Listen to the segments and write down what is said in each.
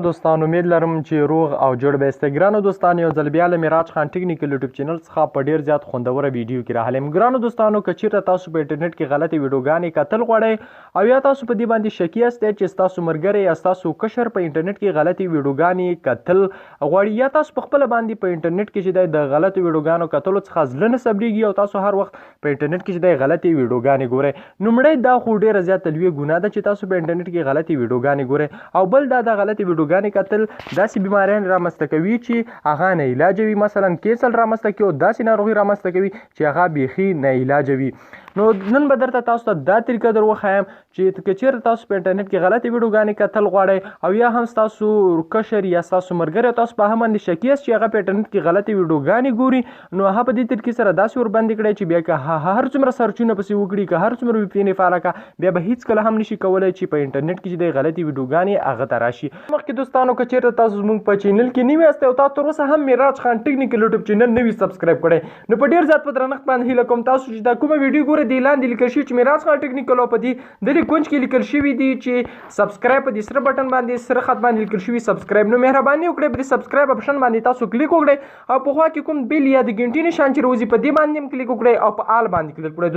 دوستان امید لرم چې روغ او جوړ به یاست. ګرانو دوستان یو ځل بیا له میراج خان ټیکنیکل یوټیوب چینل څخه په ډیر زیات خوندوره ویډیو کې راغلم. ګرانو دوستانو که چیرته تاسو په انټرنیټ کې غلطي ویډیوګانې کتل غواړئ او یا تاسو په دې باندې شکی یاست چې تاسو مرګري یا تاسو کشر په انټرنیټ کې غلطي ویډیوګانې کتل غواړئ یا تاسو په خپل باندې په انټرنیټ کې چې د غلطي ویډیوګانو کتلو څخه ځل نه صبرېږي او تاسو هر وخت په انټرنیټ کې چې د غلطي ویډیوګانې ګورئ، نومړی دا خو ډیره زیاته لویه ګناه ده چې تاسو په انټرنیټ کې غلطي ویډیوګانې ګورئ او بل دا د غلطي ویډیوګانې کتل داسې بیماریان رامنځته کوي چې هغه نه علاج وي، مثلا کیسل رامنځته کوي او داسې ناروغي رامنځته کوي چې هغه بیخي نه علاج وي. نو نن به درته تاسو ته دا طریقه در وښایم چې که چیرته تاسو په انټرنیټ کې غلطې ویډیوګانې کتل غواړئ او یا هم ستاسو کشر یا ستاسو ملګری تاسو په هغه باندې شکي یاست چې هغه په انټرنیټ کې غلطې ویډیوګانې ګوري، نو هغه په دې طریقې سره داسې ورباندې کړئ چې بیا که هر څومره سرچونه پسې وکړي، که هر څومره ویپینې فعاله کړه، بیا به هیڅکله هم نشي کولی چې په انټرنیټ کې چې د غلطې ویډیوګانې هغه ته راشي. مخکې دوستانو که چیرته تاسو زموږ په چینل کې نوي یاست او تاسو تر اوسه هم میراج خان ټیکنیکل یوټیوب چینل نوي سبسکرایب کړئ، نو په ډېر زیات په درنښت باندې هیله کوم تاسو چې دا کومه ویډیو ګورئ دې لاندې لیکل شوي چې میراج خان ټیکنیکل او په دې کونج کې لیکل شوي دي چې سبسکرایب په دې سره بټن باندې سره خط باندې لیکل شوي سبسکرایب، نو مهرباني وکړئ په دې سبسکرایب اپشن باندې تاسو کلیک وکړئ او په خوا کې کوم بیل یا د ګنټې نشان چې راوځي په دې باندې هم کلیک وکړئ او په آل باندې کلیک وکړئ.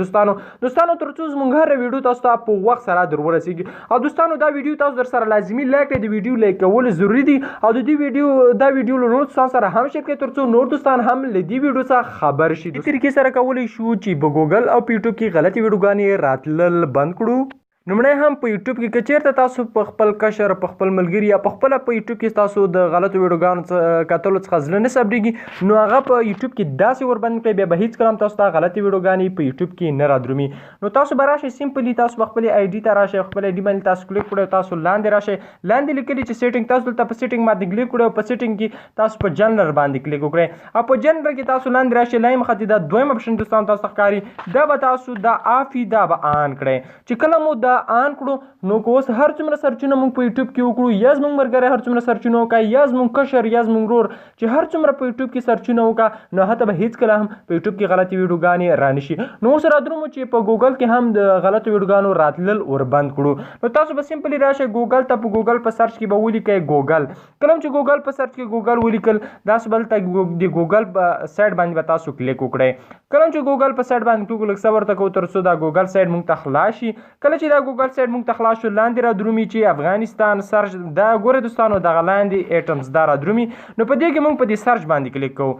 دوستانو تر څو زموږ هره ویډیو تاسو ته په وخت سره در ورسیږي او دوستانو دا ویډیو تاسو در سره لازمي لایک کړئ، د ویډیو لایک کول ضروري دي او د دې دا ویډیو له نورو دوستانو سره هم شیر کړئ تر څو نور دوستان هم له دې ویډیو څخه خبر شي. دې طریقې سره کولی شو چې په ګوګل او په یوټیوب کې غلطي ویډیوګانې راتلل بند کړو. نومړی هم په یوټیوب کې که چیرته تاسو په خپل کشر په خپل ملګري یا په خپله په یوټیوب کې تاسو د غلطو ویډیوګانو کتلو څخه زړه نه صبرېږي، نو هغه په یوټیوب کې داسې وربند کړئ بیا به هېڅکله هم تاسو ته غلطې ویډیوګانې په یوټیوب کې نه رادرومي. نو تاسو به راشئ سمپلي تاسو به خپلې آی ډي ته راشئ، خپل آی ډي باندې تاسو کلیک کړئ، تاسو لاندې راشئ، لاندې لیکلي چې سیټینګ، تاسو دلته په سیټینګ باندې کلیک کړئ او په سیټینګ کې تاسو په جنرل باندې کلیک وکړئ او په جنرل کې تاسو لاندې راشئ، لایم خط دا دویم اپشن دوستان تاسو ته ښکاري، دا به تاسو دا آف وي دا به آن کړئ. چې کله مو دا آن کړو نو که اوس هر څومره سرچونه موږ په یوټیوب کې وکړو یا زموږ ملګری هر څومره سرچونه وکړه یا زموږ کشر یا زموږ ورور چې هر څومره په یوټیوب کې سرچونه وکړه نو هغه ته به هېڅکله هم په یوټیوب کې غلطې ویډیوګانې رانشي. نو اوس رادرومو چې په ګوګل کې هم د غلطو ویډیوګانو راتلل وربند کړو. نو تاسو به سمپلي راشئ ګوګل ته، په ګوګل په سرچ کې به ولیکئ ګوګل. کله چې ګوګل په سرچ کې ګوګل ولیکل داسې به دلته د ګوګل په سایټ باندې به تاسو کلیک وکړئ. کله چې ګوګل په سایټ باندې کلیک لږ صبر ته کوو تر څو دا ګوګل سایټ موږ ته خلاص شي. کله چې دا ګوګل سایټ موږ ته خلاص شو لاندې رادرومي چې افغانستان سرچ دا ګوره دوستانو دغه لاندې ایټمز دا رادرومي، نو په دې کې موږ په دې سرچ باندې کلیک کوو،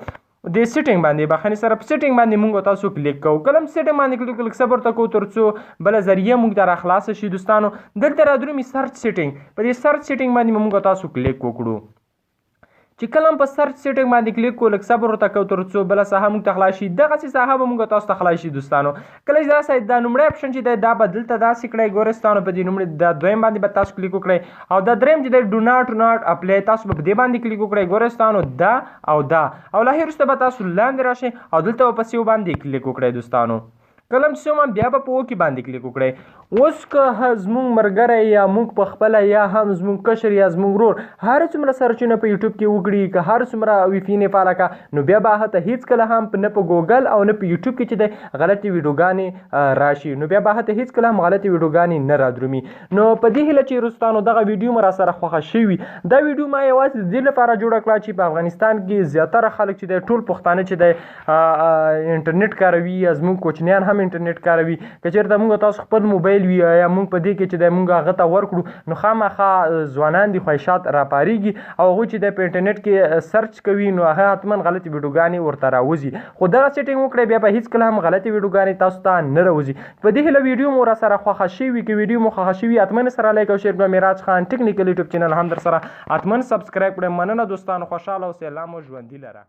د سیټینګ باندې بخښنې سره په سیټینګ باندې موږ تاسو کلیک کوو. کله هم سیټینګ باندې کلیک کلیک صبر ته کوو تر څو بله ذریعه موږ ته راخلاصه شي. دوستانو دلته رادرومي سرچ سیټینګ، په دې سرچ سیټینګ باندې موږ تاسو کلیک وکړو. چې کله هم په سرچ سیټینګ باندې کلیک کوو لږ صبر ورته کوو تر څو بله ساحه موږ ته خلاص شي. دغسې ساحه به موږ تاسو ته خلاص شي. دوستانو کله چې دا لومړی اپشن چې دی دا به دلته داسې کړئ ګورئ ستانو په دې لومړي دا دویم باندې به تاسو کلیک وکړئ او دا دریم چې دی ډو ناټ اپلای تاسو به په دې باندې کلیک وکړئ ګورئ ستانو دا او له هغې وروسته به تاسو لاندې راشئ او دلته به په سیو باندې کلیک وکړئ. دوستانو کله چې سیو بیا به په اوکې باندې کلیک وکړئ. اوس که زموږ ملګری یا موږ په خپله یا هم زموږ کشر یا زموږ ورور هر څومره سرچونه په یوټیوب کې وکړي، که هر څومره ویپینې فعاله کړه، نو بیا به هغه ته هېڅکله هم نه په ګوګل او نه په یوټیوب کې چې دی غلطې ویډیوګانې راشي، نو بیا به هغه ته هېڅکله هم غلطې ویډیوګانې نه رادرومي. نو په دې هیله چې روستانو دغه ویډیو مو را سره خوښه شوي، دا ویډیو ما یوازې د دې لپاره جوړه کړه چې په افغانستان کې زیاتره خلک چې دی ټول پښتانه چې دی انټرنیټ کاروي یا زموږ کوچنیان هم انټرنیټ کاروي. که چېرته موږ تاسو خپل موبایل وي یا موږ په دې کې چې دی موږ هغه ته ورکړو نو خامخا ځوانان دي خواهشات راپارېږي او هغوی چې دی په انټرنیټ کې سرچ کوي نو هغه حتما غلطې ویډیوګانې ورته راوځي. خو دغه سیټینګ وکړئ بیا به هېڅکله هم غلطې ویډیوګانې تاسو ته نه راوځي. په دې هیله ویډیو مو را سره خوښه شوي، که ویډیو مو خوښه شوي حتما سره لایک او شیر کړئ. میراج خان ټیکنیکل یوټیوب چینل هم در سره حتما سبسکرایب کړئ. مننه دوستانو، خوشحاله اوسئ، الله مو ژوندي لره.